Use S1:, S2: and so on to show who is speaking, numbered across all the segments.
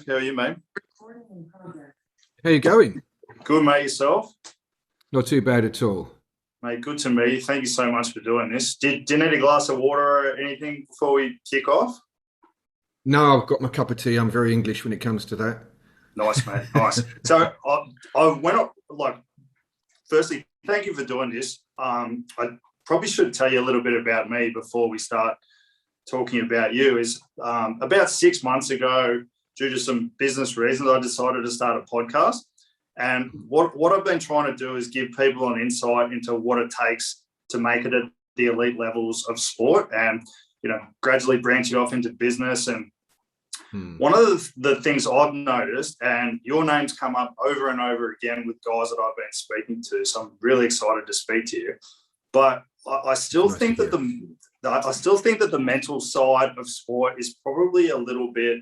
S1: Dave. How are you, mate?
S2: How you going?
S1: Good, mate. Yourself?
S2: Not too bad at all.
S1: Mate, good to meet you. Thank you so much for doing this. Do you need a glass of water or anything before we kick off?
S2: No, I've got my cup of tea. I'm very English when it comes to that.
S1: Nice, mate. Nice. So I went up, firstly, thank you for doing this. I probably should tell you a little bit about me before we start talking about you. About 6 months ago, due to some business reasons, I decided to start a podcast. And what I've been trying to do is give people an insight into what it takes to make it at the elite levels of sport and, gradually branching off into business. And one of the things I've noticed, and your name's come up over and over again with guys that I've been speaking to, so I'm really excited to speak to you. But I still think that the mental side of sport is probably a little bit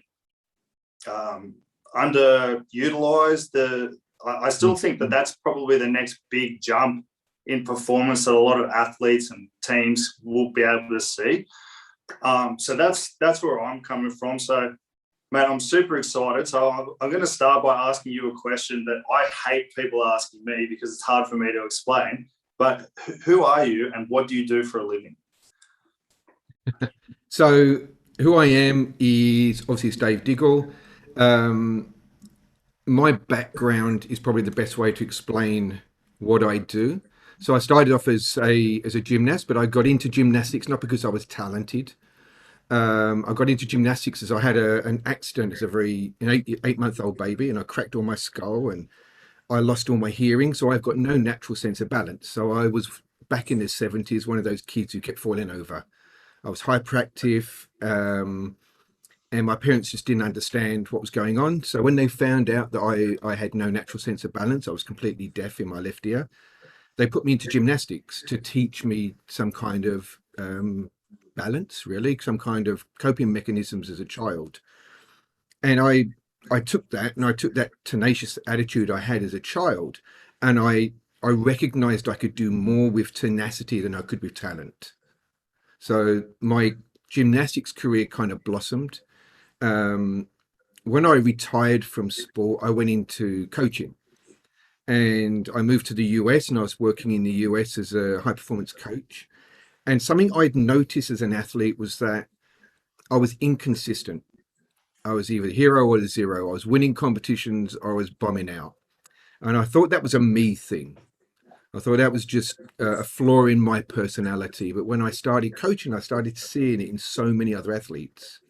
S1: underutilized. I still think that that's probably the next big jump in performance that a lot of athletes and teams will be able to see. So that's where I'm coming from. So, mate, I'm super excited. So I'm going to start by asking you a question that I hate people asking me because it's hard for me to explain. But who are you and what do you do for a living?
S2: So who I am is obviously it's Dave Diggle. My background is probably the best way to explain what I do. So I started off as a gymnast, but I got into gymnastics not because I was talented. I got into gymnastics as I had an accident as an 8-month-old baby, and I cracked all my skull and I lost all my hearing. So I've got no natural sense of balance. So I was back in the 70s, one of those kids who kept falling over. I was hyperactive. And my parents just didn't understand what was going on. So when they found out that I had no natural sense of balance, I was completely deaf in my left ear, they put me into gymnastics to teach me some kind of balance, really, some kind of coping mechanisms as a child. And I took that, and I took that tenacious attitude I had as a child, and I recognized I could do more with tenacity than I could with talent. So my gymnastics career kind of blossomed. When I retired from sport, I went into coaching, and I moved to the US, and I was working in the US as a high performance coach. And something I'd noticed as an athlete was that I was inconsistent. I was either hero or zero. I was winning competitions or I was bombing out. And I thought that was a me thing. I thought that was just a flaw in my personality. But when I started coaching, I started seeing it in so many other athletes.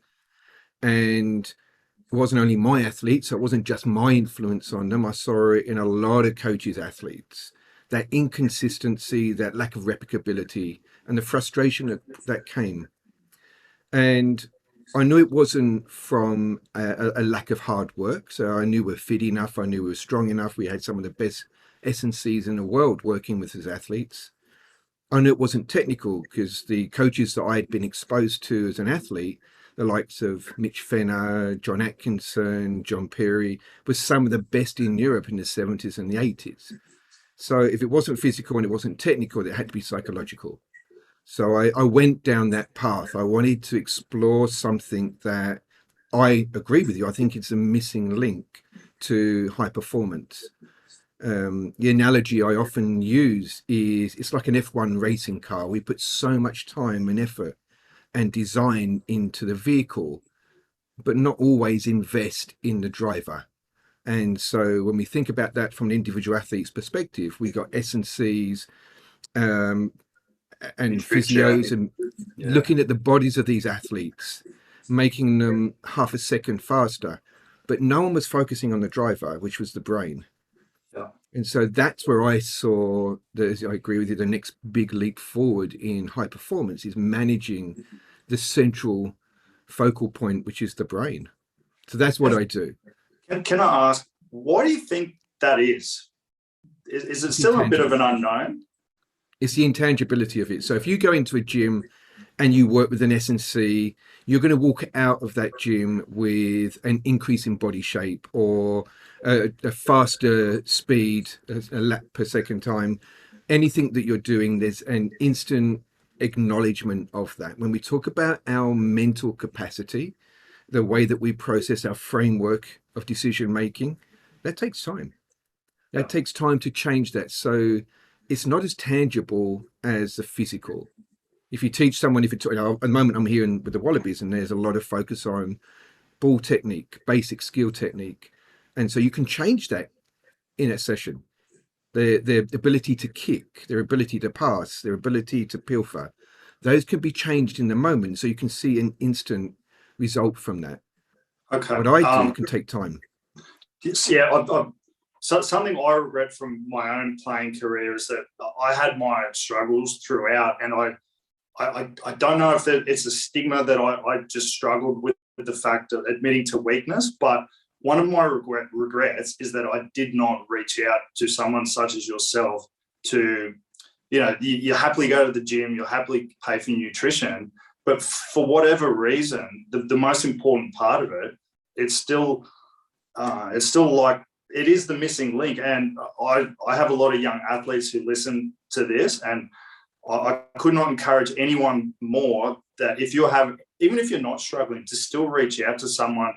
S2: And it wasn't only my athletes, so it wasn't just my influence on them. I saw it in a lot of coaches' athletes. That inconsistency, that lack of replicability, and the frustration that came. And I knew it wasn't from a lack of hard work. So I knew we were fit enough. I knew we were strong enough. We had some of the best S&Cs in the world working with his athletes. I knew it wasn't technical because the coaches that I had been exposed to as an athlete, the likes of Mitch Fenner, John Atkinson, John Perry, was some of the best in Europe in the 70s and the 80s. So if it wasn't physical and it wasn't technical, it had to be psychological. So I went down that path. I wanted to explore something that I agree with you. I think it's a missing link to high performance. The analogy I often use is it's like an F1 racing car. We put so much time and effort and design into the vehicle, but not always invest in the driver. And so when we think about that from an individual athlete's perspective, we got S&Cs um, and physios and looking at the bodies of these athletes, making them half a second faster. But no one was focusing on the driver, which was the brain.
S1: Yeah.
S2: And so that's where I saw, I agree with you, the next big leap forward in high performance is managing the central focal point, which is the brain. So that's what I do.
S1: Can I ask, why do you think that is? Is it still a bit of an unknown?
S2: It's the intangibility of it. So if you go into a gym and you work with an S&C, you're going to walk out of that gym with an increase in body shape or a faster speed, a lap per second time. Anything that you're doing, there's an instant acknowledgement of that. When we talk about our mental capacity, the way that we process our framework of decision making, that takes time.
S1: Yeah.
S2: That takes time to change that. So it's not as tangible as the physical. If you teach someone, if it's, at the moment I'm here with the Wallabies, and there's a lot of focus on ball technique, basic skill technique. And so you can change that in a session. Their ability to kick, their ability to pass, their ability to pilfer, those can be changed in the moment. So you can see an instant result from that.
S1: Okay.
S2: What I do can take time.
S1: Yeah, so something I regret from my own playing career is that I had my struggles throughout, and I don't know if it's a stigma that I just struggled with the fact of admitting to weakness, but one of my regrets is that I did not reach out to someone such as yourself to, you happily go to the gym, you'll happily pay for nutrition, but for whatever reason, the most important part of it, it's still like it is the missing link. And I have a lot of young athletes who listen to this, and I could not encourage anyone more that even if you're not struggling, to still reach out to someone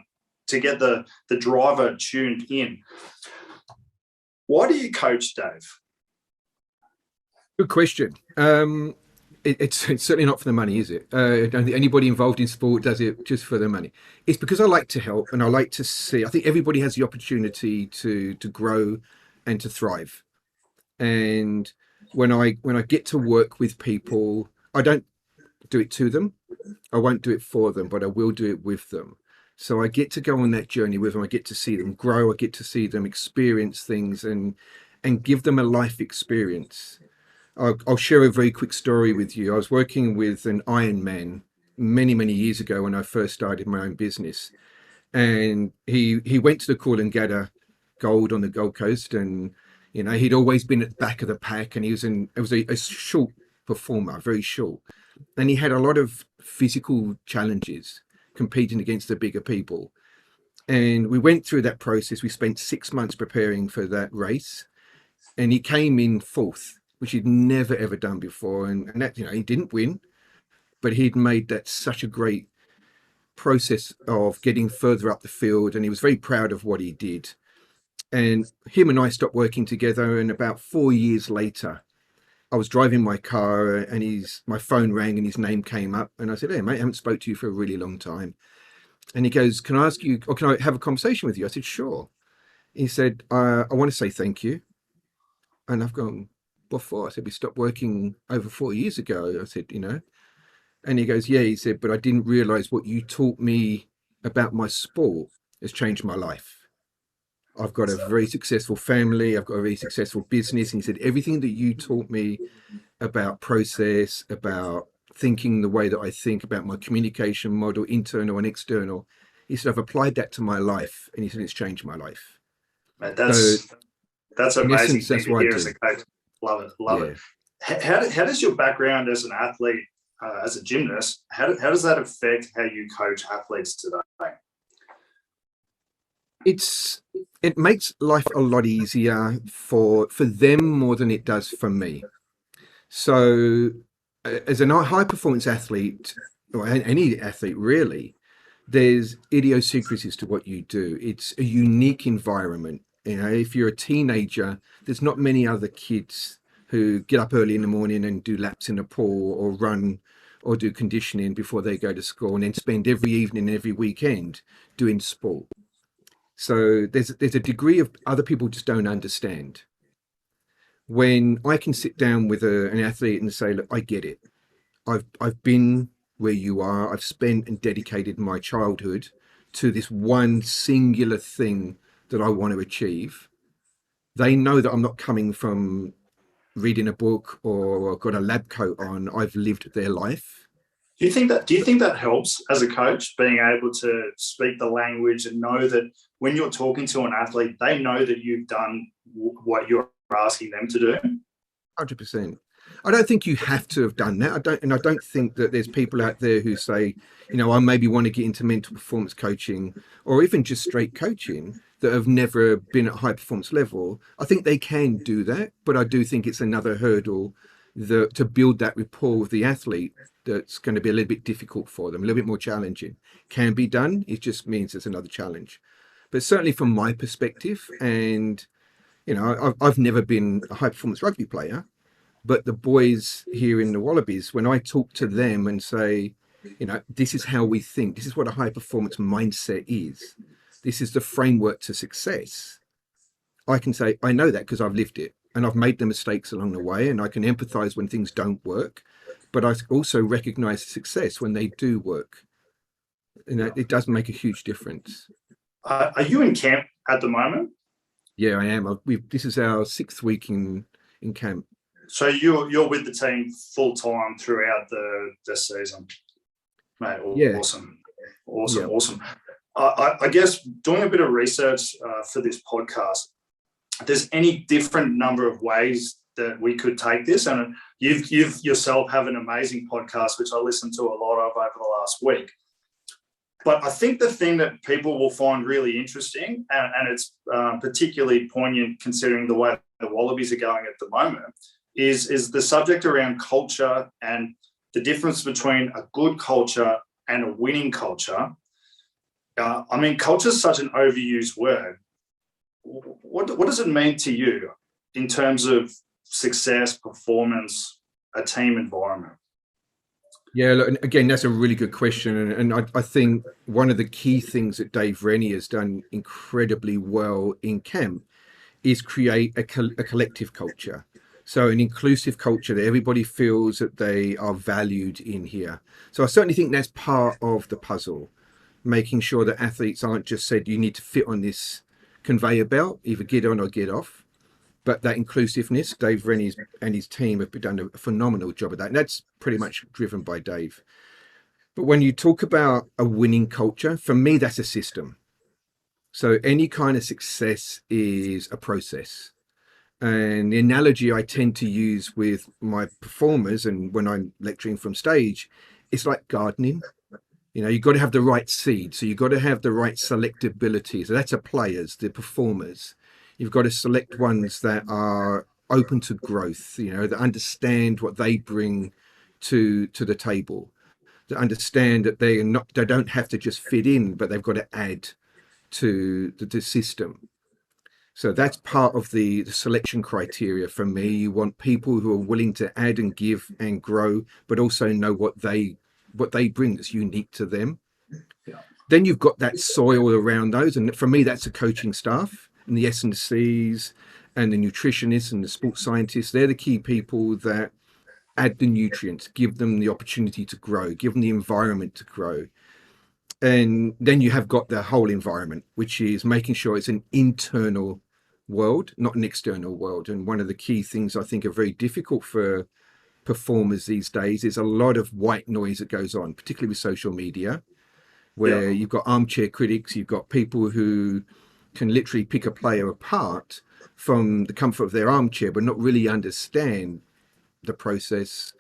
S1: to get the driver tuned in. Why do you coach, Dave?
S2: Good question. It's certainly not for the money, is it? I don't think anybody involved in sport does it just for the money. It's because I like to help, and I like to see. I think everybody has the opportunity to grow and to thrive. And when I get to work with people, I don't do it to them. I won't do it for them, but I will do it with them. So I get to go on that journey with them. I get to see them grow. I get to see them experience things and give them a life experience. I'll share a very quick story with you. I was working with an Ironman many years ago when I first started my own business, and he went to the Coolangatta Gold on the Gold Coast, and he'd always been at the back of the pack, and it was a short performer, very short, and he had a lot of physical challenges competing against the bigger people. And we went through that process. We spent 6 months preparing for that race, and he came in fourth, which he'd never ever done before. And that, he didn't win, but he'd made that such a great process of getting further up the field, and he was very proud of what he did. And him and I stopped working together, and about 4 years later, I was driving my car, and my phone rang and his name came up, and I said, "Hey mate, I haven't spoke to you for a really long time." And he goes, "Can I ask you, or can I have a conversation with you?" I said, "Sure." He said, "I want to say thank you." And I've gone, "What for?" I said, "We stopped working over 4 years ago." I said, and he goes, "Yeah." He said, "But I didn't realize what you taught me about my sport has changed my life. I've got a very successful family. I've got a very successful business." And he said, "Everything that you taught me about process, about thinking the way that I think, about my communication model, internal and external," he said, "I've applied that to my life." And he said, "It's changed my life."
S1: Man,
S2: So
S1: that's
S2: in
S1: amazing
S2: essence,
S1: thing
S2: that's
S1: to
S2: what I
S1: hear as
S2: do.
S1: a coach. Love it, love it.
S2: Yeah.
S1: How does your background as an athlete, as a gymnast, how does that affect how you coach athletes today?
S2: It makes life a lot easier for them more than it does for me. So as a high performance athlete, or any athlete really, there's idiosyncrasies to what you do. It's a unique environment. If you're a teenager, there's not many other kids who get up early in the morning and do laps in a pool or run or do conditioning before they go to school, and then spend every evening, every weekend doing sport. So there's a degree of other people just don't understand. When I can sit down with an athlete and say, "Look, I get it. I've been where you are. I've spent and dedicated my childhood to this one singular thing that I want to achieve." They know that I'm not coming from reading a book or got a lab coat on. I've lived their life.
S1: Do you think that helps as a coach, being able to speak the language and know that when you're talking to an athlete, they know that you've done what you're asking them to do?
S2: 100%. I don't think you have to have done that. I don't think that there's people out there who say, I maybe want to get into mental performance coaching or even just straight coaching that have never been at high performance level. I think they can do that, but I do think it's another hurdle to build that rapport with the athlete that's going to be a little bit difficult for them, a little bit more challenging. Can be done. It just means it's another challenge. But certainly from my perspective, and I've never been a high performance rugby player, but the boys here in the Wallabies, when I talk to them and say, this is how we think, this is what a high performance mindset is, this is the framework to success, I can say, I know that because I've lived it and I've made the mistakes along the way, and I can empathize when things don't work, but I also recognize success when they do work. It does make a huge difference.
S1: Are you in camp at the moment?
S2: Yeah, I am. This is our 6th week in camp.
S1: So you're with the team full time throughout the season, mate.
S2: Yeah.
S1: Awesome. I guess doing a bit of research for this podcast, there's any different number of ways that we could take this, and you've yourself have an amazing podcast which I listened to a lot of over the last week. But I think the thing that people will find really interesting, and it's particularly poignant considering the way the Wallabies are going at the moment, is the subject around culture and the difference between a good culture and a winning culture. I mean, culture is such an overused word. What does it mean to you in terms of success, performance, a team environment?
S2: Yeah, look, again, that's a really good question. And I think one of the key things that Dave Rennie has done incredibly well in camp is create a collective culture. So an inclusive culture that everybody feels that they are valued in here. So I certainly think that's part of the puzzle, making sure that athletes aren't just said, you need to fit on this conveyor belt, either get on or get off. But that inclusiveness, Dave Rennie and his team have done a phenomenal job of that. And that's pretty much driven by Dave. But when you talk about a winning culture, for me, that's a system. So any kind of success is a process. And the analogy I tend to use with my performers and when I'm lecturing from stage, it's like gardening. You've got to have the right seed. So you've got to have the right selectability. So that's the players, the performers. You've got to select ones that are open to growth, that understand what they bring to the table, that understand that they don't have to just fit in, but they've got to add to the system. So that's part of the selection criteria for me. You want people who are willing to add and give and grow, but also know what they bring that's unique to them.
S1: Yeah.
S2: Then you've got that soil around those. And for me, that's the coaching staff and the S&Cs and the nutritionists and the sports scientists. They're the key people that add the nutrients, give them the opportunity to grow, give them the environment to grow. And then you have got the whole environment, which is making sure it's an internal world, not an external world. And one of the key things I think are very difficult for performers these days is a lot of white noise that goes on, particularly with social media, where you've got armchair critics, you've got people who can literally pick a player apart from the comfort of their armchair, but not really understand the process.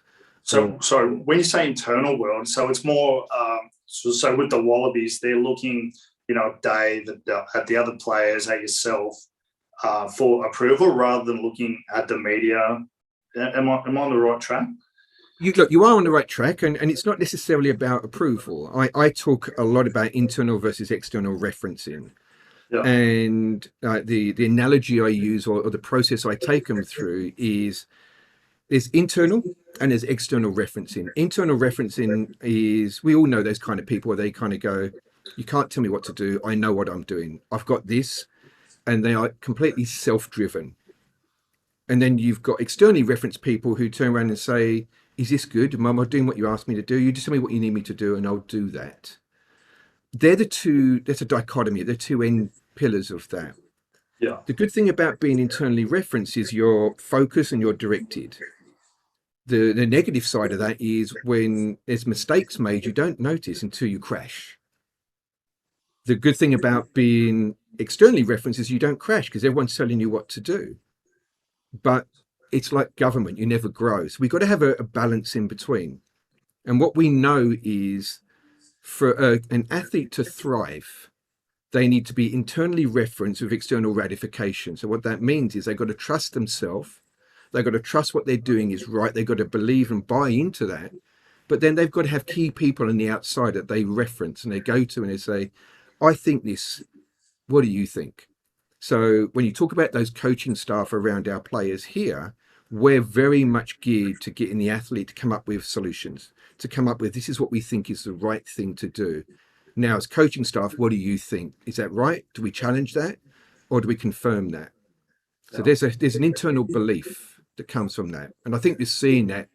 S1: So when you say internal world, so it's more, so with the Wallabies, they're looking, Dave, at the other players, at yourself, for approval rather than looking at the media. Am I on the right track?
S2: You are on the right track, and it's not necessarily about approval. I talk a lot about internal versus external referencing. Yeah. And the analogy I use or the process I take them through is there's internal and there's external referencing. Internal referencing is, we all know those kind of people where they kind of go, you can't tell me what to do. I know what I'm doing. I've got this. And they are completely self-driven. And then you've got externally referenced people who turn around and say, is this good? Mum, I'm doing what you asked me to do. You just tell me what you need me to do and I'll do that. They're the two, there's a dichotomy. They're two end pillars of that.
S1: Yeah.
S2: The good thing about being internally referenced is you're focused and you're directed. The negative side of that is when there's mistakes made, you don't notice until you crash. The good thing about being externally referenced is you don't crash because everyone's telling you what to do. But it's like government, you never grow. So we've got to have a balance in between. And what we know is for an athlete to thrive, they need to be internally referenced with external ratification. So what that means is they've got to trust themselves. They've got to trust what they're doing is right. They've got to believe and buy into that. But then they've got to have key people on the outside that they reference and they go to and they say, I think this, what do you think? So when you talk about those coaching staff around our players here, we're very much geared to getting the athlete to come up with solutions, to come up with this is what we think is the right thing to do. Now, as coaching staff, what do you think? Is that right? Do we challenge that, or do we confirm that? So
S1: Yeah.
S2: there's an internal belief that comes from that, and I think we're seeing that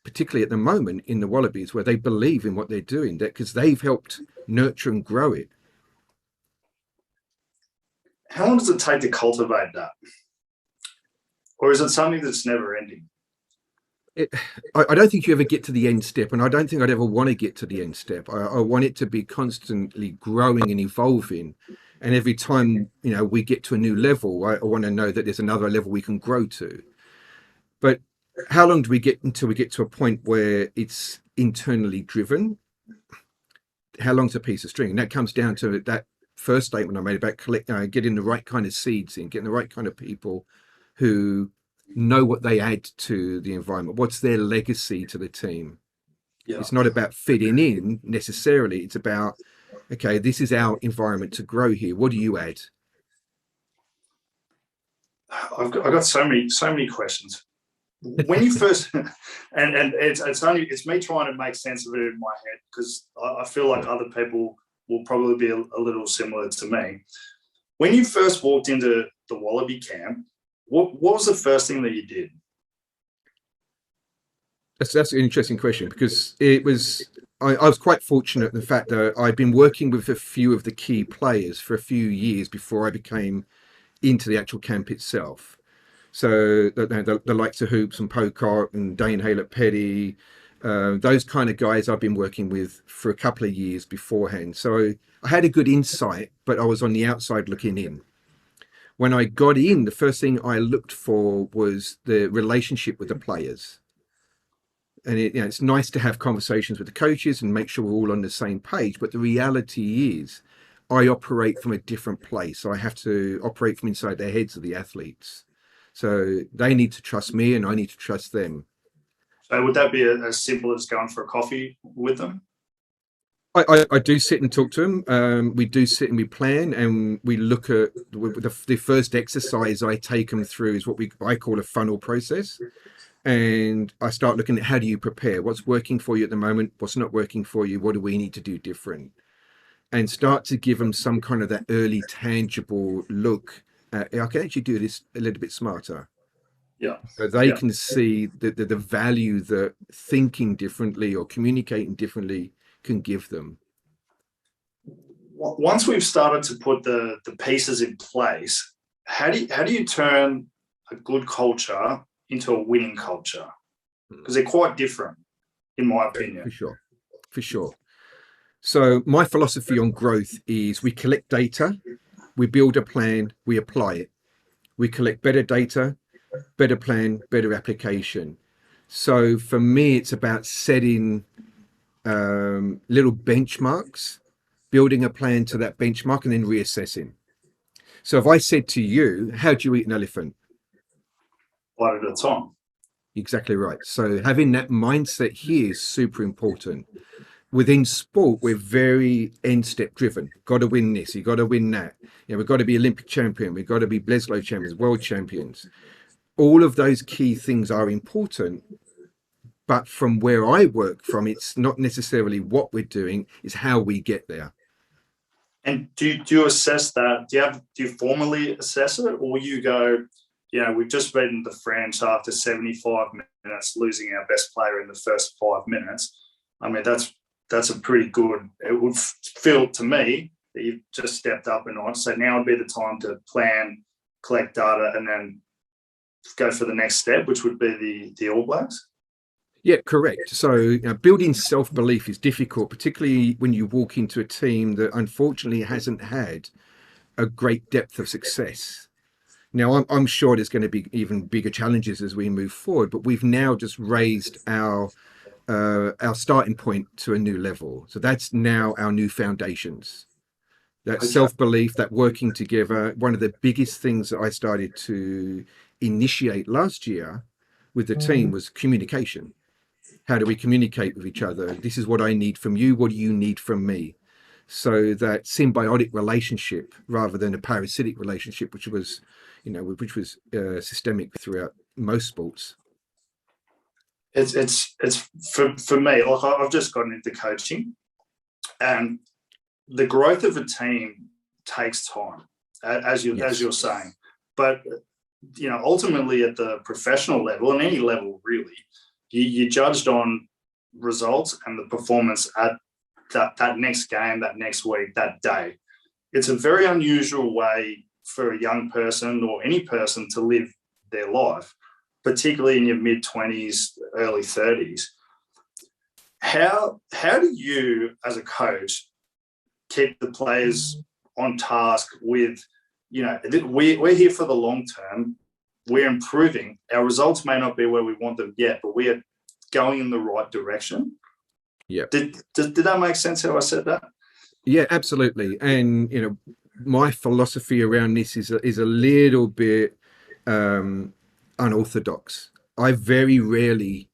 S2: particularly at the moment in the Wallabies, where they believe in what they're doing, that because they've helped nurture and grow it.
S1: How long does it take to cultivate that? Or is it something that's never ending?
S2: it I don't think you ever get to the end step, and I don't think I'd ever want to get to the end step. I want it to be constantly growing and evolving, and every time we get to a new level, I want to know that there's another level we can grow to. But how long do we get until we get to a point where it's internally driven? How long's a piece of string? And that comes down to that first statement I made about getting the right kind of seeds in, getting the right kind of people who know what they add to the environment. What's their legacy to the team?
S1: Yeah.
S2: It's not about fitting in necessarily. It's about, okay, this is our environment to grow here. What do you add?
S1: I've got so many questions. When you first, and it's me trying to make sense of it in my head, because I feel like other people will probably be a little similar to me. When you first walked into the Wallaby camp, what was the first thing that you did?
S2: That's an interesting question, because I was quite fortunate in the fact that I'd been working with a few of the key players for a few years before I became into the actual camp itself. So the likes of Hoops and Pocock and Dane Haylett-Petty, those kind of guys I've been working with for a couple of years beforehand. So I had a good insight, but I was on the outside looking in. When I got in, the first thing I looked for was the relationship with the players. And it's nice to have conversations with the coaches and make sure we're all on the same page. But the reality is, I operate from a different place. So I have to operate from inside their heads of the athletes. So they need to trust me and I need to trust them.
S1: So would that be as simple as going for a coffee with them?
S2: I do sit and talk to them. We do sit and we plan, and we look at the first exercise I take them through is what I call a funnel process. And I start looking at how do you prepare? What's working for you at the moment? What's not working for you? What do we need to do different? And start to give them some kind of that early tangible look at, I can actually do this a little bit smarter.
S1: Yeah.
S2: So they can see the value that thinking differently or communicating differently can give them.
S1: Once we've started to put the pieces in place, how do you turn a good culture into a winning culture? Because they're quite different, in my opinion.
S2: For sure. So my philosophy on growth is we collect data, we build a plan, we apply it. We collect better data, better plan, better application. So for me, it's about setting little benchmarks, building a plan to that benchmark, and then reassessing. So if I said to you, how do you eat an elephant?
S1: One at a time.
S2: Exactly right. So having that mindset here is super important. Within sport, we're very end step driven. Got to win this. You got to win that. We've got to be Olympic champion. We've got to be Bledisloe champions, world champions. All of those key things are important. But from where I work from, it's not necessarily what we're doing, it's how we get there.
S1: And do you assess that? Do you formally assess it, or you go, we've just beaten the French after 75 minutes, losing our best player in the first 5 minutes. I mean, that's a pretty good. It would feel to me that you've just stepped up a notch. So now would be the time to plan, collect data, and then go for the next step, which would be the All Blacks.
S2: Yeah, correct. So building self-belief is difficult, particularly when you walk into a team that unfortunately hasn't had a great depth of success. Now, I'm sure there's going to be even bigger challenges as we move forward, but we've now just raised our starting point to a new level. So that's now our new foundations. That self-belief, that working together. One of the biggest things that I started to initiate last year with the team was communication. How do we communicate with each other? This is what I need from you. What do you need from me? So that symbiotic relationship rather than a parasitic relationship, which was, systemic throughout most sports.
S1: It's for me. Like I've just gotten into coaching, and the growth of a team takes time, as you're saying. But ultimately at the professional level and any level really, you're judged on results and the performance at that next game, that next week, that day. It's a very unusual way for a young person or any person to live their life, particularly in your mid-20s, early 30s. How do you, as a coach, keep the players on task with, we're here for the long term, we're improving. Our results may not be where we want them yet, but we are going in the right direction.
S2: Yeah.
S1: Did that make sense how I said that?
S2: Yeah, absolutely. And, my philosophy around this is a little bit unorthodox. I very rarely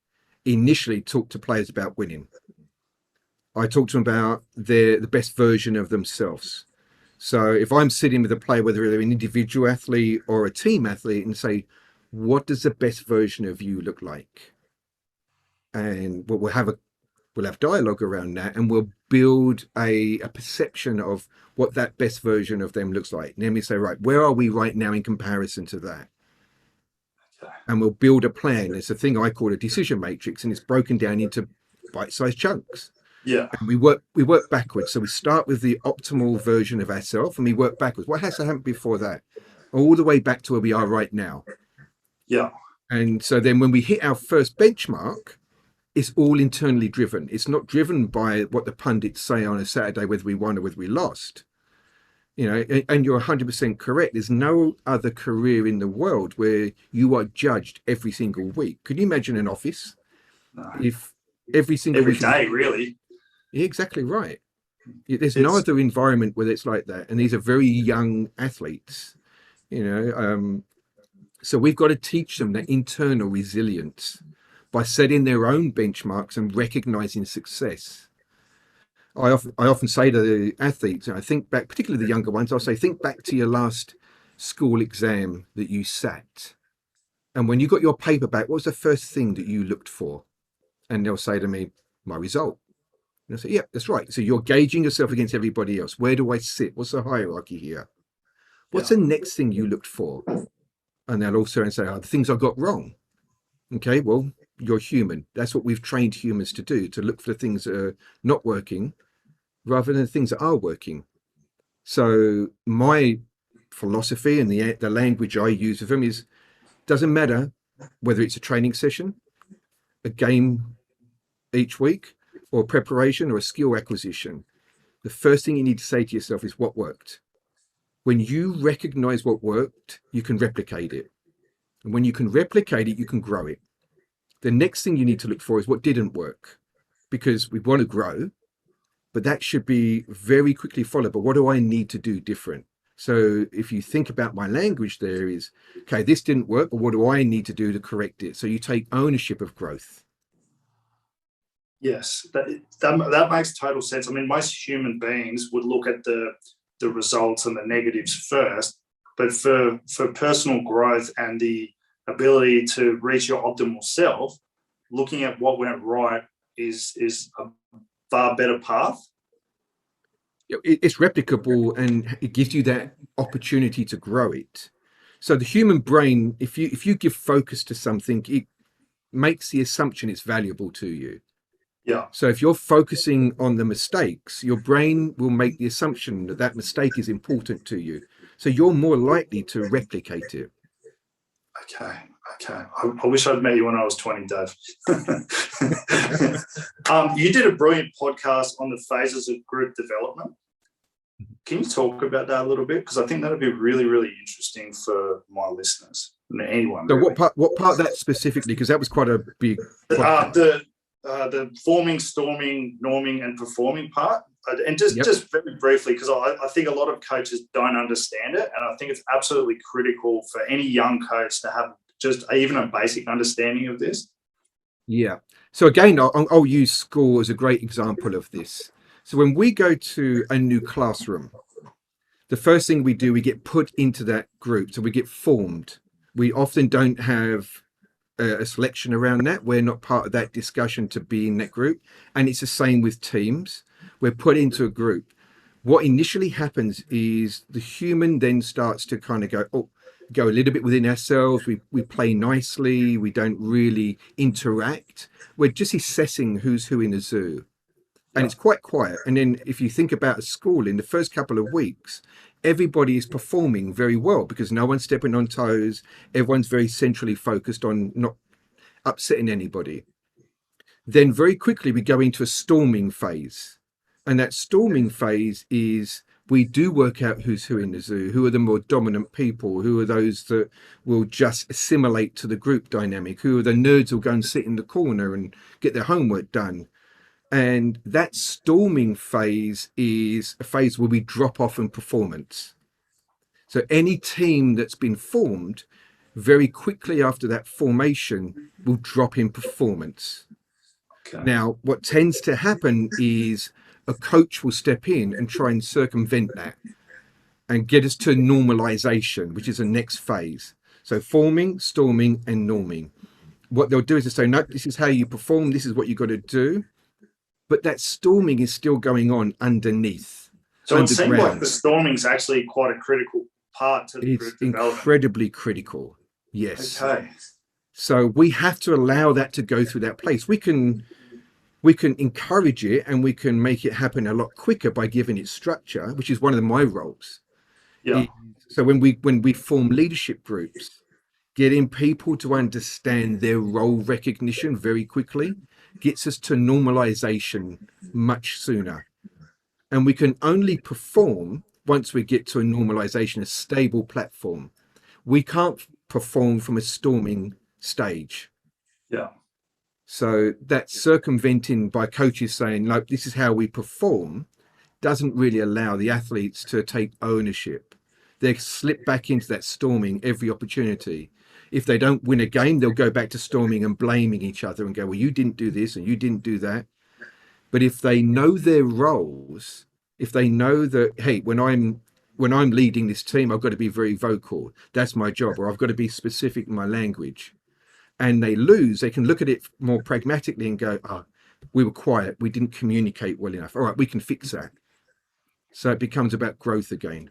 S2: initially talk to players about winning. I talk to them about the best version of themselves. So if I'm sitting with a player, whether they're an individual athlete or a team athlete, and say, what does the best version of you look like? And we'll have dialogue around that, and we'll build a perception of what that best version of them looks like. And then we say, right, where are we right now in comparison to that?
S1: Okay.
S2: And we'll build a plan. It's a thing I call a decision matrix, and it's broken down into bite-sized chunks.
S1: Yeah.
S2: And we work backwards. So we start with the optimal version of ourselves, and we work backwards. What has to happen before that? All the way back to where we are right now.
S1: Yeah.
S2: And so then when we hit our first benchmark, it's all internally driven. It's not driven by what the pundits say on a Saturday, whether we won or whether we lost. And you're 100% correct. There's no other career in the world where you are judged every single week. Could you imagine an office?
S1: No.
S2: If every week,
S1: day, really.
S2: Yeah, exactly right. There's no other environment where it's like that. And these are very young athletes, so we've got to teach them that internal resilience by setting their own benchmarks and recognizing success. I often say to the athletes, I think back, particularly the younger ones, I'll say, think back to your last school exam that you sat. And when you got your paper back, what was the first thing that you looked for? And they'll say to me, my result. And I say, yeah, that's right. So you're gauging yourself against everybody else. Where do I sit? What's the hierarchy here? What's the next thing you looked for? And they'll also say, the things I got wrong. Okay, well, you're human. That's what we've trained humans to do, to look for the things that are not working rather than the things that are working. So my philosophy and the language I use with them is, doesn't matter whether it's a training session, a game each week, or preparation or a skill acquisition. The first thing you need to say to yourself is what worked. When you recognize what worked, you can replicate it. And when you can replicate it, you can grow it. The next thing you need to look for is what didn't work, because we want to grow, but that should be very quickly followed. But what do I need to do different? So if you think about my language, there is, okay, this didn't work, but what do I need to do to correct it? So you take ownership of growth.
S1: Yes, that makes total sense. I mean, most human beings would look at the results and the negatives first, but for personal growth and the ability to reach your optimal self, looking at what went right is a far better path.
S2: It's replicable, and it gives you that opportunity to grow it. So the human brain, if you give focus to something, it makes the assumption it's valuable to you.
S1: Yeah.
S2: So if you're focusing on the mistakes, your brain will make the assumption that that mistake is important to you. So you're more likely to replicate it.
S1: Okay. I wish I'd met you when I was 20, Dave. You did a brilliant podcast on the phases of group development. Can you talk about that a little bit? Because I think that would be really, really interesting for my listeners, anyone.
S2: So
S1: really.
S2: what part of that specifically? Because that was quite a big.
S1: The forming, storming, norming, and performing part. And just very briefly, because I think a lot of coaches don't understand it, and I think it's absolutely critical for any young coach to have just even a basic understanding of this.
S2: Yeah. So again, I'll use school as a great example of this. So when we go to a new classroom, the first thing we do, we get put into that group. So we get formed. We often don't have a selection around that. We're not part of that discussion to be in that group. And it's the same with teams. We're put into a group. What initially happens is the human then starts to kind of go a little bit within ourselves. We play nicely. We don't really interact. We're just assessing who's who in the zoo. And
S1: Yeah.
S2: it's quite quiet. And then if you think about a school in the first couple of weeks, everybody is performing very well because no one's stepping on toes. Everyone's very centrally focused on not upsetting anybody. Then very quickly we go into a storming phase. And that storming phase is we do work out who's who in the zoo, who are the more dominant people, who are those that will just assimilate to the group dynamic, who are the nerds who'll go and sit in the corner and get their homework done. And that storming phase is a phase where we drop off in performance. So any team that's been formed very quickly after that formation will drop in performance.
S1: Okay.
S2: Now, what tends to happen is a coach will step in and try and circumvent that and get us to normalization, which is the next phase. So forming, storming, and norming. What they'll do is they say, no, this is how you perform, this is what you've got to do. But that storming is still going on underneath,
S1: So it seems like the
S2: underground.
S1: storming is actually quite a critical part to the
S2: It's
S1: group development.
S2: incredibly critical. Yes.
S1: Okay.
S2: So we have to allow that to go through that place. We can encourage it and we can make it happen a lot quicker by giving it structure, which is one of my roles.
S1: Yeah.
S2: So when we form leadership groups, getting people to understand their role recognition very quickly gets us to normalization much sooner. And we can only perform once we get to a normalization, a stable platform. We can't perform from a storming stage.
S1: Yeah.
S2: So that circumventing by coaches saying, "Look, this is how we perform," doesn't really allow the athletes to take ownership. They slip back into that storming every opportunity. If they don't win a game, they'll go back to storming and blaming each other and go, "Well, you didn't do this and you didn't do that." But if they know their roles, if they know that, hey, when I'm leading this team, I've got to be very vocal. That's my job, or I've got to be specific in my language. And they lose, they can look at it more pragmatically and go, oh, we were quiet, we didn't communicate well enough. All right, we can fix that. So it becomes about growth again.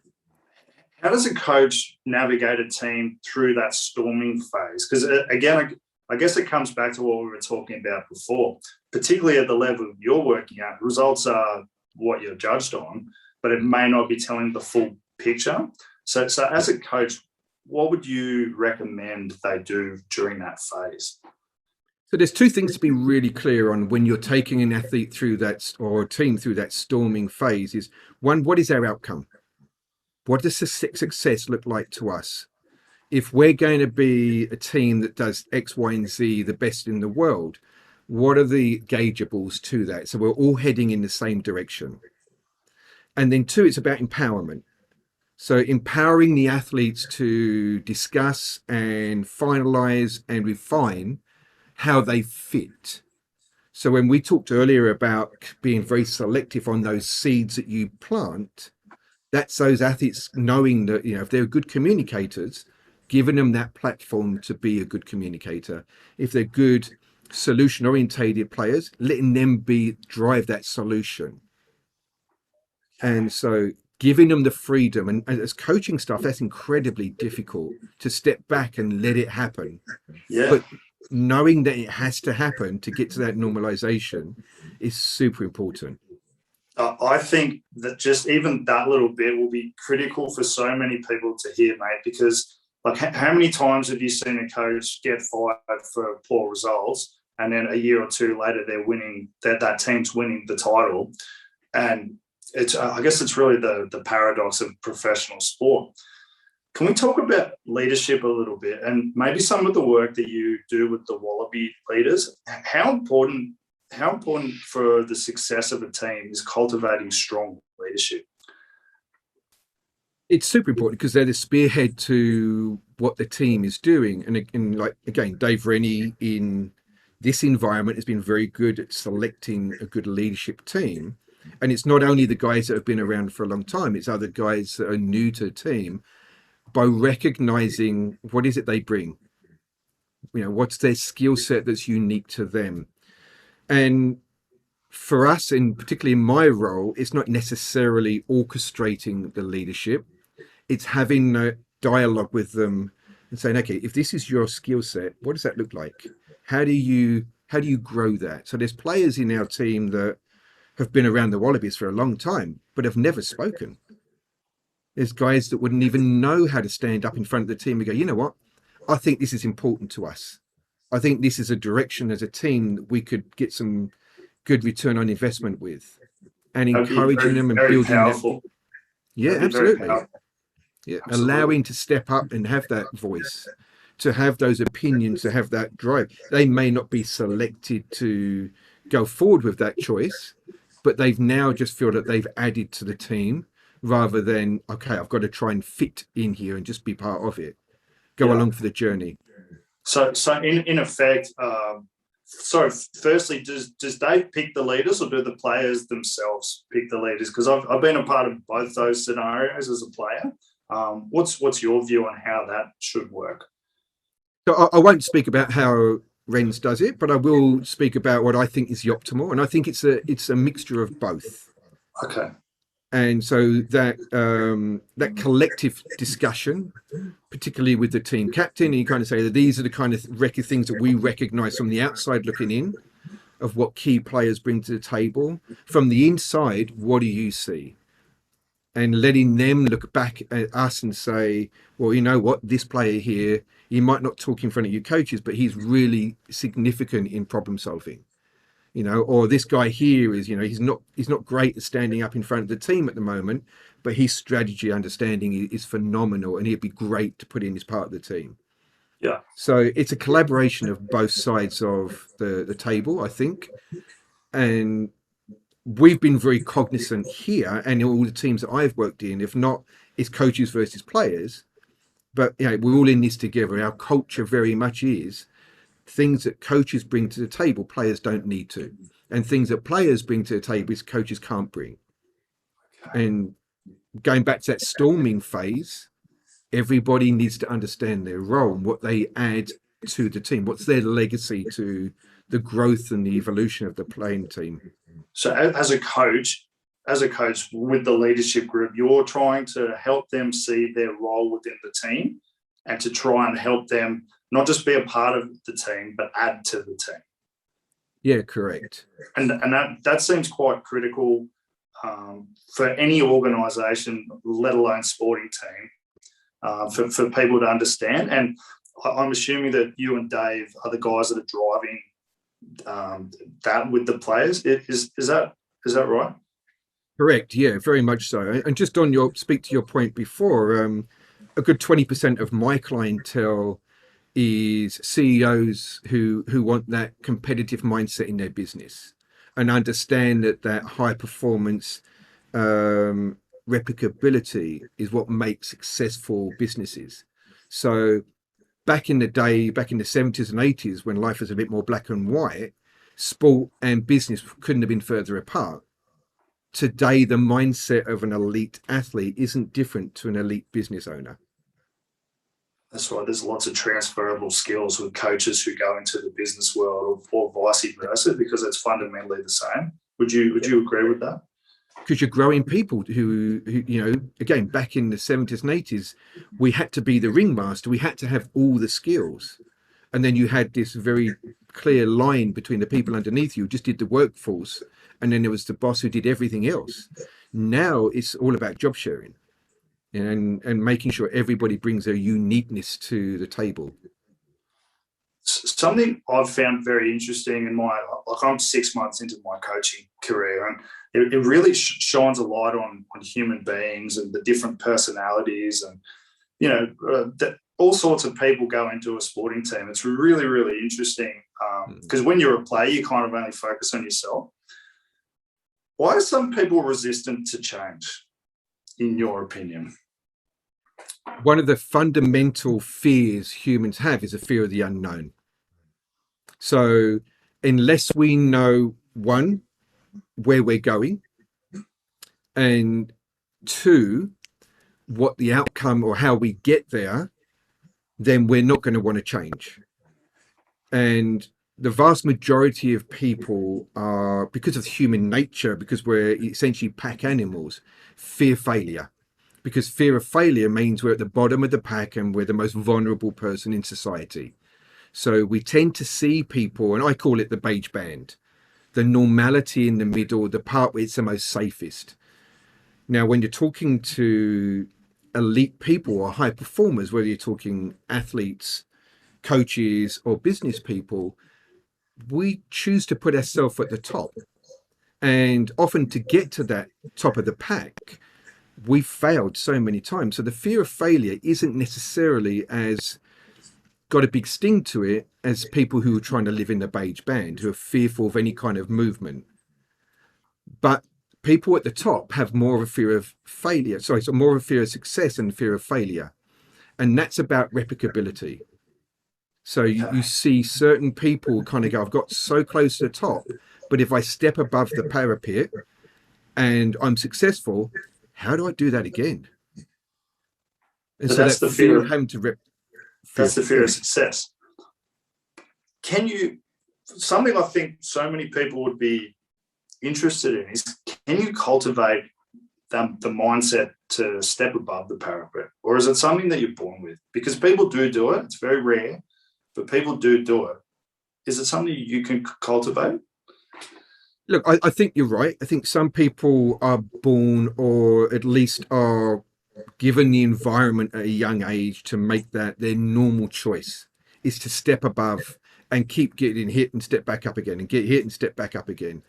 S1: How does a coach navigate a team through that storming phase? Because again, I guess it comes back to what we were talking about before, particularly at the level you're working at. Results are what you're judged on, but it may not be telling the full picture. So as a coach, what would you recommend they do during that phase?
S2: So there's two things to be really clear on when you're taking an athlete through that or a team through that storming phase is one, what is our outcome? What does success look like to us? If we're going to be a team that does X, Y, and Z, the best in the world, what are the gaugeables to that? So we're all heading in the same direction. And then two, it's about empowerment. So empowering the athletes to discuss and finalize and refine how they fit. So when we talked earlier about being very selective on those seeds that you plant, that's those athletes knowing that, if they're good communicators, giving them that platform to be a good communicator. If they're good solution orientated players, letting them drive that solution. And so giving them the freedom and as coaching stuff, that's incredibly difficult to step back and let it happen.
S1: Yeah.
S2: But knowing that it has to happen to get to that normalization is super important.
S1: I think that just even that little bit will be critical for so many people to hear, mate, because like how many times have you seen a coach get fired for poor results and then a year or two later they're winning, that team's winning the title? And it's I guess it's really the paradox of professional sport. Can we talk about leadership a little bit and maybe some of the work that you do with the Wallaby leaders? How important for the success of a team is cultivating strong leadership?
S2: It's super important because they're the spearhead to what the team is doing. And like, again, Dave Rennie in this environment has been very good at selecting a good leadership team. And it's not only the guys that have been around for a long time, it's other guys that are new to the team, by recognizing what is it they bring, what's their skill set that's unique to them. And for us, and particularly in my role, it's not necessarily orchestrating the leadership. It's having a dialogue with them and saying, okay, if this is your skill set, what does that look like? How do you grow that? So there's players in our team that have been around the Wallabies for a long time, but have never spoken. There's guys that wouldn't even know how to stand up in front of the team and go, you know what? I think this is important to us. I think this is a direction as a team that we could get some good return on investment with, and
S1: That'd be
S2: encouraging
S1: very,
S2: them and
S1: very
S2: building that.
S1: powerful.
S2: Yeah,
S1: That'd be very
S2: absolutely.
S1: powerful.
S2: Yeah,
S1: Absolutely.
S2: allowing to step up and have that voice, to have those opinions, to have that drive. They may not be selected to go forward with that choice, but they've now just feel that they've added to the team rather than, okay, I've got to try and fit in here and just be part of it. Go
S1: Yeah.
S2: along for the journey.
S1: So in effect, so firstly, does Dave pick the leaders, or do the players themselves pick the leaders? Because I've been a part of both those scenarios as a player. What's your view on how that should work?
S2: So I won't speak about how Renz does it, but I will speak about what I think is the optimal, and I think it's a mixture of both.
S1: Okay.
S2: And so that collective discussion, particularly with the team captain, and you kind of say that these are the kind of things that we recognise from the outside looking in, of what key players bring to the table. From the inside, what do you see? And letting them look back at us and say, well, you know what, this player here, he might not talk in front of your coaches, but he's really significant in problem solving. Or this guy here is, he's not great at standing up in front of the team at the moment, but his strategy understanding is phenomenal, and he'd be great to put in as part of the team.
S1: Yeah.
S2: So it's a collaboration of both sides of the table, I think. And we've been very cognizant here, and all the teams that I've worked in, if not, it's coaches versus players, but we're all in this together. Our culture very much is things that coaches bring to the table, players don't need to. And things that players bring to the table is coaches can't bring. And going back to that storming phase, everybody needs to understand their role and what they add to the team. What's their legacy to the growth and the evolution of the playing team?
S1: So as a coach with the leadership group, you're trying to help them see their role within the team, and to try and help them not just be a part of the team, but add to the team.
S2: Yeah, correct.
S1: And that seems quite critical for any organisation, let alone sporting team, for people to understand. And I'm assuming that you and Dave are the guys that are driving that with the players. Is that right?
S2: Correct. Yeah, very much so. And just on speak to your point before, a good 20% of my clientele is CEOs who want that competitive mindset in their business, and understand that high performance replicability is what makes successful businesses. So back in the day, back in the 70s and 80s, when life was a bit more black and white, sport and business couldn't have been further apart. Today, the mindset of an elite athlete isn't different to an elite business owner.
S1: That's right. There's lots of transferable skills with coaches who go into the business world, or vice versa, because it's fundamentally the same. Would you agree with that?
S2: Because you're growing people who, again, back in the 70s and 80s, we had to be the ringmaster. We had to have all the skills. And then you had this very clear line between the people underneath you who just did the workforce. And then there was the boss who did everything else. Now it's all about job sharing, and making sure everybody brings their uniqueness to the table.
S1: Something I've found very interesting in I'm 6 months into my coaching career, and it really shines a light on human beings and the different personalities, and that all sorts of people go into a sporting team. It's really, really interesting, because when you're a player, you kind of only focus on yourself. Why are some people resistant to change, in your opinion?
S2: One of the fundamental fears humans have is a fear of the unknown. So unless we know, one, where we're going, and two, what the outcome or how we get there, then we're not going to want to change. And the vast majority of people are, because of human nature, because we're essentially pack animals, fear failure. Because fear of failure means we're at the bottom of the pack and we're the most vulnerable person in society. So we tend to see people, and I call it the beige band, the normality in the middle, the part where it's the most safest. Now, when you're talking to elite people or high performers, whether you're talking athletes, coaches, or business people, we choose to put ourselves at the top. And often to get to that top of the pack, we've failed so many times. So the fear of failure isn't necessarily as got a big sting to it as people who are trying to live in the beige band, who are fearful of any kind of movement. But people at the top have more of a fear of failure. Sorry, so more of a fear of success and fear of failure. And that's about replicability. So you see certain people kind of go, I've got so close to the top, but if I step above the parapet and I'm successful, how do I do that again? And so
S1: that's
S2: that
S1: the fear
S2: fear of
S1: of
S2: having to
S1: that's the fear of success. Can you, something I think so many people would be interested in is, can you cultivate the mindset to step above the parapet, or is it something that you're born with? Because people do it. It's very rare, but people do it. Is it something you can cultivate?
S2: Look, I think you're right. I think some people are born, or at least are given the environment at a young age to make that their normal choice is to step above and keep getting hit and step back up again and get hit and step back up again.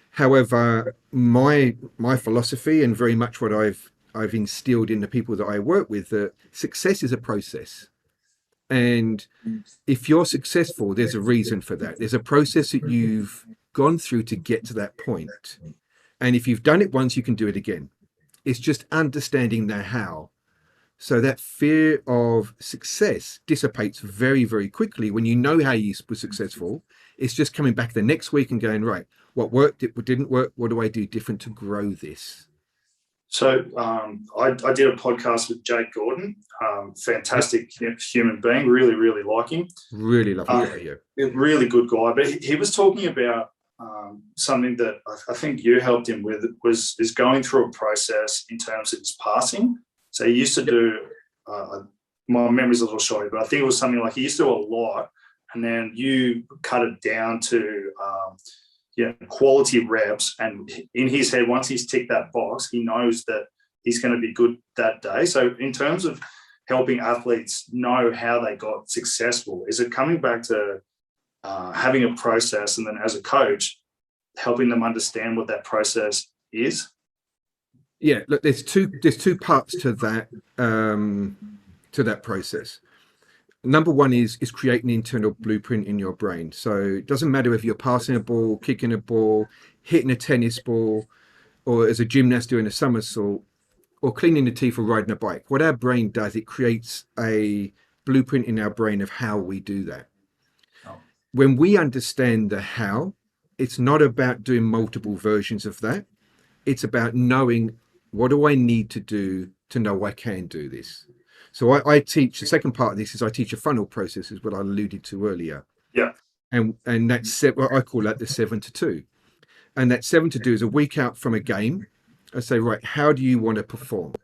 S2: However, my philosophy, and very much what I've instilled in the people that I work with, that success is a process. And if you're successful, there's a reason for that. There's a process that you've gone through to get to that point. And if you've done it once, you can do it again. It's just understanding the how. So that fear of success dissipates very, very quickly when you know how you were successful. It's just coming back the next week and going, right, what worked, what didn't work, what do I do different to grow this?
S1: So I did a podcast with Jake Gordon, fantastic human being, really, really like him.
S2: Really lovely guy, yeah.
S1: Really good guy. But he was talking about something that I think you helped him with, is going through a process in terms of his passing. So he used to do, my memory's a little shoddy, but I think it was something like he used to do a lot, and then you cut it down to quality reps. And in his head, once he's ticked that box, he knows that he's going to be good that day. So in terms of helping athletes know how they got successful, is it coming back to having a process, and then as a coach, helping them understand what that process is?
S2: Yeah, look, there's two parts to that process. Number one is creating an internal blueprint in your brain. So it doesn't matter if you're passing a ball, kicking a ball, hitting a tennis ball, or as a gymnast doing a somersault, or cleaning the teeth or riding a bike. What our brain does, it creates a blueprint in our brain of how we do that.
S1: Oh.
S2: When we understand the how, it's not about doing multiple versions of that. It's about knowing, what do I need to do to know I can do this? So I teach, the second part of this is I teach a funnel process, is what I alluded to earlier.
S1: Yeah.
S2: And that's what I call that the 7 to 2. And that 7 to 2 is a week out from a game. I say, right, how do you want to perform?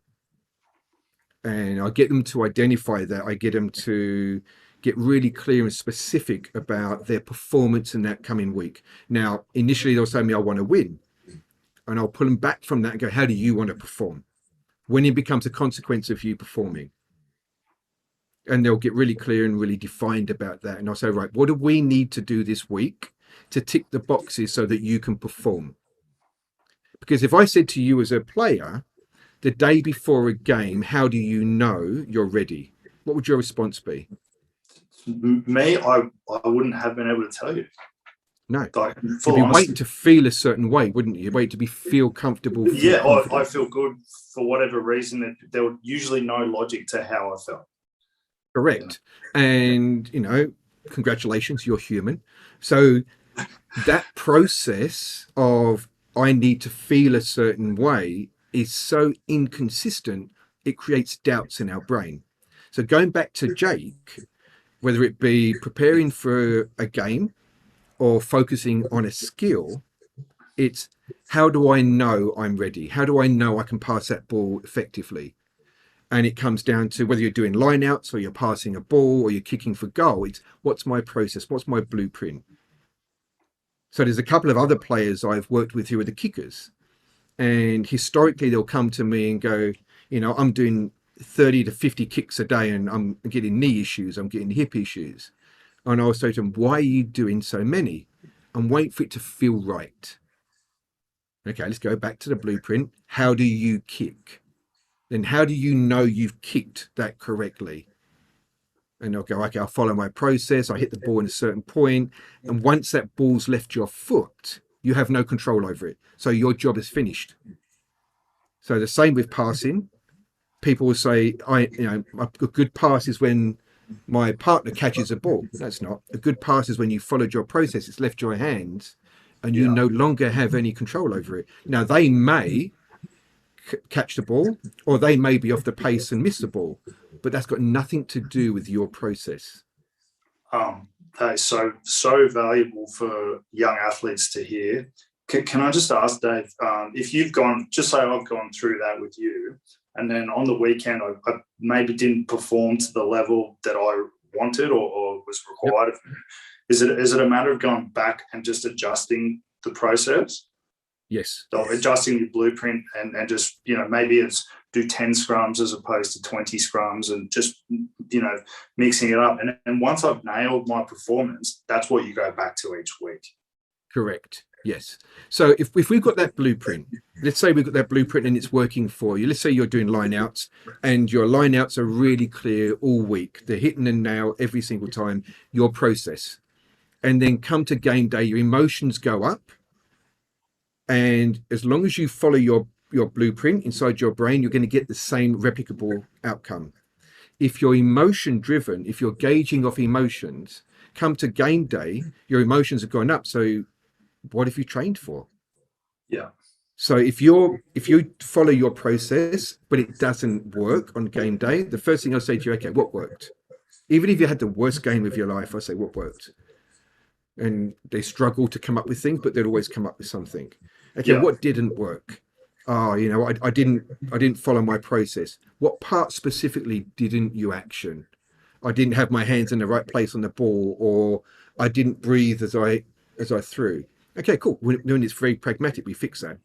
S2: And I get them to identify that. I get them to get really clear and specific about their performance in that coming week. Now, initially they'll say to me, I want to win. And I'll pull them back from that and go, how do you want to perform? When it becomes a consequence of you performing. And they'll get really clear and really defined about that. And I'll say, right, what do we need to do this week to tick the boxes so that you can perform? Because if I said to you as a player, the day before a game, how do you know you're ready? What would your response be?
S1: Me, I wouldn't have been able to tell you.
S2: No.
S1: Like,
S2: you'd be waiting to feel a certain way, wouldn't you? Wait to feel comfortable.
S1: I feel good for whatever reason. That there was usually no logic to how I felt.
S2: Correct. And, congratulations, you're human. So that process of I need to feel a certain way is so inconsistent, it creates doubts in our brain. So going back to Jake, whether it be preparing for a game or focusing on a skill, it's how do I know I'm ready? How do I know I can pass that ball effectively? And it comes down to whether you're doing line outs or you're passing a ball or you're kicking for goal. It's what's my process? What's my blueprint? So there's a couple of other players I've worked with who are the kickers. And historically, they'll come to me and go, I'm doing 30 to 50 kicks a day and I'm getting knee issues, I'm getting hip issues. And I'll say to them, why are you doing so many? And wait for it to feel right. Okay, let's go back to the blueprint. How do you kick? Then how do you know you've kicked that correctly? And they'll go, okay, I'll follow my process. I hit the ball in a certain point. And once that ball's left your foot, you have no control over it. So your job is finished. So the same with passing. People will say, a good pass is when my partner catches a ball. That's not. A good pass is when you followed your process. It's left your hands and you no longer have any control over it. Now, they may catch the ball or they may be off the pace and miss the ball, but that's got nothing to do with your process.
S1: That is so valuable for young athletes to hear. Can I just ask, Dave, if you've gone, just say I've gone through that with you, and then on the weekend I maybe didn't perform to the level that I wanted or was required of me. Is it a matter of going back and just adjusting the process?
S2: Yes.
S1: So adjusting your blueprint and just, maybe it's do 10 scrums as opposed to 20 scrums and just, mixing it up. And once I've nailed my performance, that's what you go back to each week.
S2: Correct. Yes. So if we've got that blueprint, let's say we've got that blueprint and it's working for you. Let's say you're doing line outs and your line outs are really clear all week. They're hitting the nail every single time, your process. And then come to game day, your emotions go up. And as long as you follow your blueprint inside your brain, you're going to get the same replicable outcome. If you're emotion driven, if you're gauging off emotions, come to game day, your emotions have gone up. So what have you trained for?
S1: Yeah.
S2: So if you follow your process, but it doesn't work on game day, the first thing I'll say to you, okay, what worked? Even if you had the worst game of your life, I say, what worked? And they struggle to come up with things, but they'll always come up with something. Okay, what didn't work? Oh, I didn't follow my process. What part specifically didn't you action? I didn't have my hands in the right place on the ball, or I didn't breathe as I threw. Okay, cool. When it's very pragmatic, we fix that.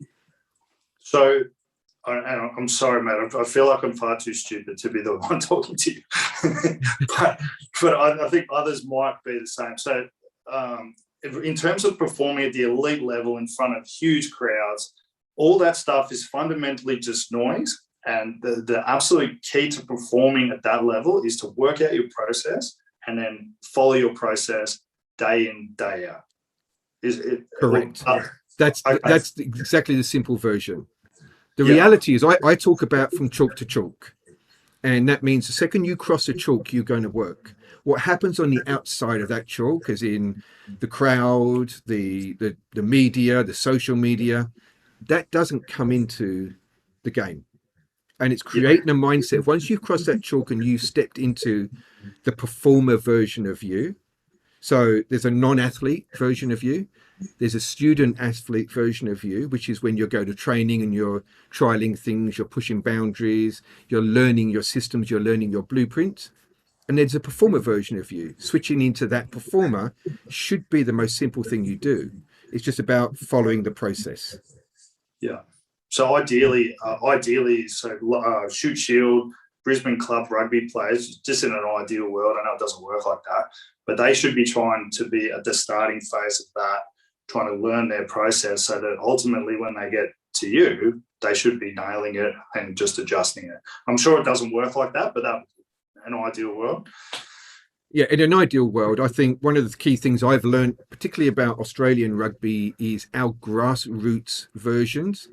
S1: So, I'm sorry, mate. I feel like I'm far too stupid to be the one talking to you, but I think others might be the same. So, in terms of performing at the elite level in front of huge crowds, all that stuff is fundamentally just noise. And the absolute key to performing at that level is to work out your process and then follow your process day in, day out. Is it
S2: correct? That's exactly the simple version. The
S1: Yeah.
S2: reality is I talk about from chalk to chalk. And that means the second you cross a chalk, you're going to work. What happens on the outside of that chalk, as in the crowd, the media, the social media, that doesn't come into the game. And it's creating a mindset of once you've crossed that chalk and you've stepped into the performer version of you. So there's a non-athlete version of you. There's a student athlete version of you, which is when you go to training and you're trialing things, you're pushing boundaries, you're learning your systems, you're learning your blueprints. And there's a performer version of you. Switching into that performer should be the most simple thing you do. It's just about following the process.
S1: Yeah. So ideally, Shoot Shield, Brisbane club rugby players, just in an ideal world, I know it doesn't work like that, but they should be trying to be at the starting phase of that, trying to learn their process so that ultimately when they get to you, they should be nailing it and just adjusting it. I'm sure it doesn't work like that, but that's an ideal world.
S2: Yeah, in an ideal world, I think one of the key things I've learned, particularly about Australian rugby, is our grassroots versions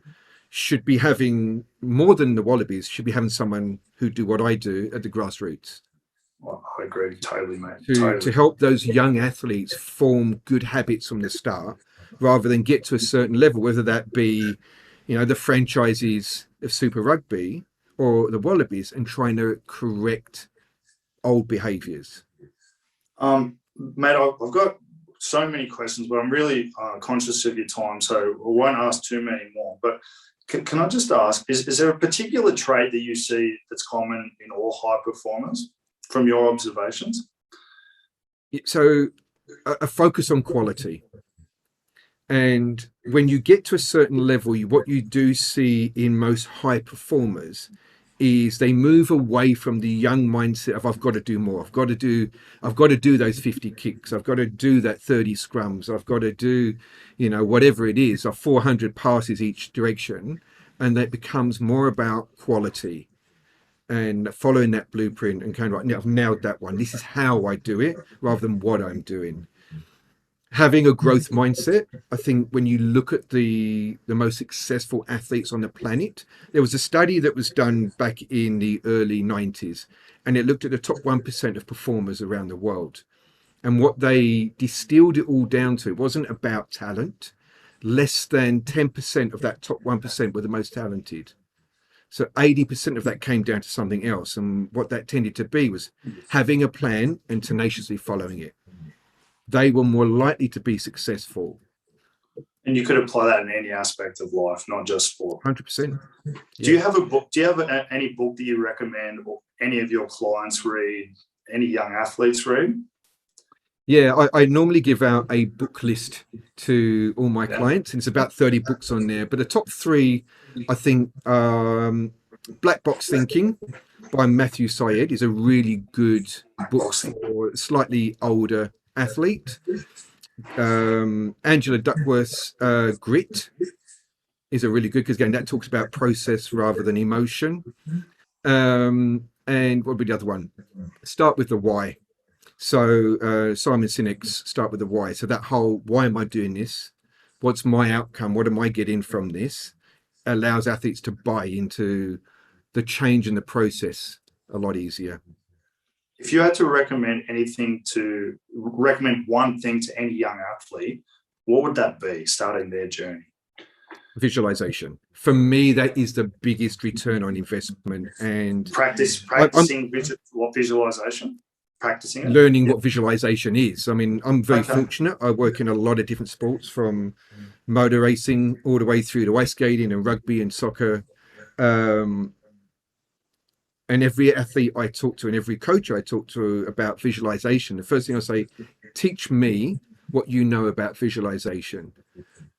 S2: should be having more than the Wallabies, should be having someone who do what I do at the grassroots.
S1: I agree totally, mate.
S2: to
S1: Totally.
S2: help those young athletes form good habits from the start, rather than get to a certain level, whether that be, the franchises of Super Rugby or the Wallabies, and trying to correct old behaviours.
S1: Mate, I've got so many questions, but I'm really conscious of your time, so I won't ask too many more. But can I just ask, is there a particular trait that you see that's common in all high performers from your observations?
S2: So a focus on quality. And when you get to a certain level, what you do see in most high performers is they move away from the young mindset of I've got to do more. I've got to do those 50 kicks. I've got to do that 30 scrums. I've got to do, whatever it is, of 400 passes each direction. And that becomes more about quality and following that blueprint and kind of right, I've nailed that one. This is how I do it rather than what I'm doing. Having a growth mindset. I think when you look at the most successful athletes on the planet, there was a study that was done back in the early 90s, and it looked at the top 1% of performers around the world. And what they distilled it all down to, it wasn't about talent. Less than 10% of that top 1% were the most talented. So 80% of that came down to something else. And what that tended to be was having a plan and tenaciously following it. They were more likely to be successful.
S1: And you could apply that in any aspect of life, not just sport.
S2: 100%. Yeah.
S1: Do you have a book? Do you have any book that you recommend, or any of your clients read, any young athletes read?
S2: Yeah, I normally give out a book list to all my clients, and it's about 30 books on there. But the top three, I think, Black Box Thinking by Matthew Syed is a really good book for a slightly older athlete. Angela Duckworth's Grit is a really good, because again, that talks about process rather than emotion. And what would be the other one? Start with the why. So Simon Sinek's Start with the Why. So that whole, why am I doing this? What's my outcome? What am I getting from this? Allows athletes to buy into the change in the process a lot easier.
S1: If you had to recommend one thing to any young athlete, what would that be starting their journey?
S2: Visualization. For me, that is the biggest return on investment. And
S1: practicing visualization. Practicing it?
S2: Learning what visualization is. I mean, I'm very fortunate. I work in a lot of different sports, from motor racing all the way through to ice skating and rugby and soccer. And every athlete I talk to and every coach I talk to about visualization, the first thing I say, teach me what you know about visualization.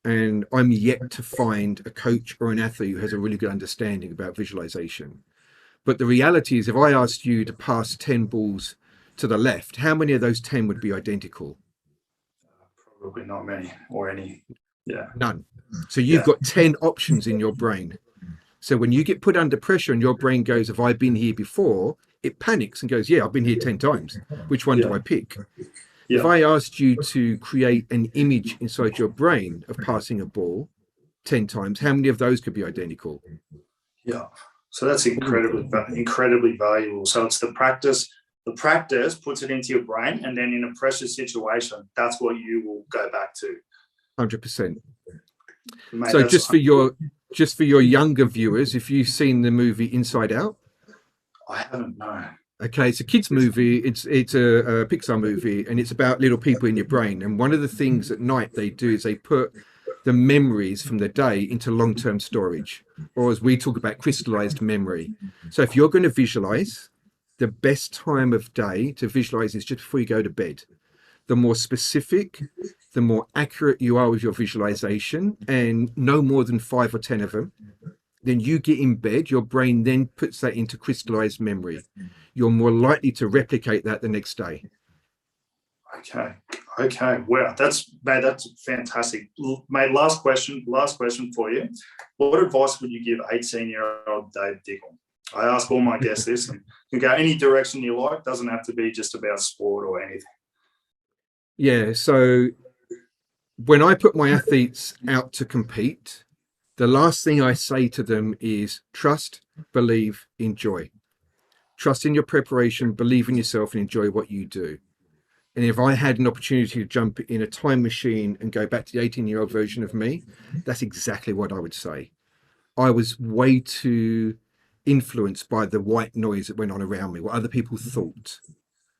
S2: And I'm yet to find a coach or an athlete who has a really good understanding about visualization. But the reality is, if I asked you to pass 10 balls to the left, how many of those 10 would be identical?
S1: Probably not many, or any. Yeah.
S2: None. So you've got 10 options in your brain. So when you get put under pressure and your brain goes, have I been here before? It panics and goes, yeah, I've been here 10 times. Which one do I pick? Yeah. If I asked you to create an image inside your brain of passing a ball 10 times, how many of those could be identical?
S1: Yeah. So that's incredibly valuable. So it's the practice. The practice puts it into your brain, and then in a pressure situation, that's what you will go back to.
S2: 100%. Mate, so just for your younger viewers, if you've seen the movie Inside Out.
S1: I haven't, no.
S2: Okay, it's a kids movie. It's a Pixar movie, and it's about little people in your brain. And one of the things at night they do is they put the memories from the day into long-term storage, or as we talk about, crystallized memory. So if you're going to visualize, the best time of day to visualize is just before you go to bed. The more specific, the more accurate you are with your visualization, and no more than 5 or 10 of them. Then you get in bed, your brain then puts that into crystallized memory. You're more likely to replicate that the next day.
S1: Okay. Wow, that's fantastic, mate. Last question for you. What advice would you give 18-year-old Dave Diggle? I ask all my guests this, and you can go any direction you like. Doesn't have to be just about sport or anything.
S2: Yeah. So when I put my athletes out to compete, the last thing I say to them is trust, believe, enjoy. trust in your preparation, believe in yourself, and enjoy what you do. And if I had an opportunity to jump in a time machine and go back to the 18-year-old version of me, that's exactly what I would say. I was way too influenced by the white noise that went on around me, what other people thought.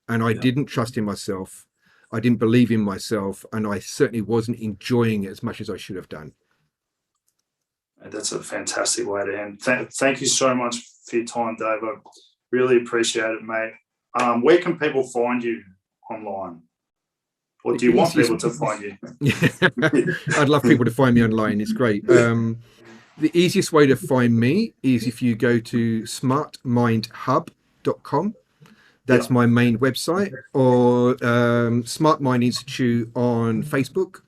S2: And I didn't trust in myself. I didn't believe in myself. And I certainly wasn't enjoying it as much as I should have done.
S1: That's a fantastic way to end. Thank you so much for your time, Dave. I really appreciate it, mate. Where can people find you online? Or do you want people to find you?
S2: I'd love people to find me online. It's great. The easiest way to find me is if you go to smartmindhub.com. That's my main website. Or Smart Mind Institute on Facebook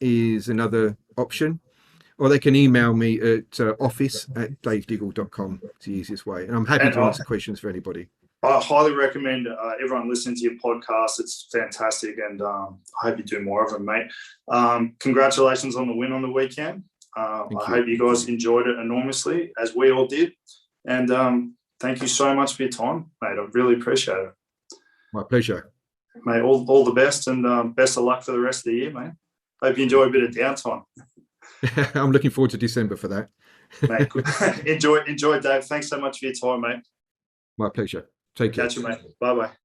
S2: is another option. Or they can email me at office@davediggle.com. It's the easiest way. And I'm happy to answer questions for anybody.
S1: I highly recommend everyone listening to your podcast. It's fantastic, and I hope you do more of them, mate. Congratulations on the win on the weekend. I hope you guys enjoyed it enormously, as we all did. And thank you so much for your time, mate. I really appreciate it.
S2: My pleasure.
S1: Mate, all the best, and best of luck for the rest of the year, mate. Hope you enjoy a bit of downtime.
S2: I'm looking forward to December for that.
S1: Mate, enjoy, Dave. Thanks so much for your time, mate.
S2: My pleasure. Take care.
S1: Catch you, mate. Bye-bye.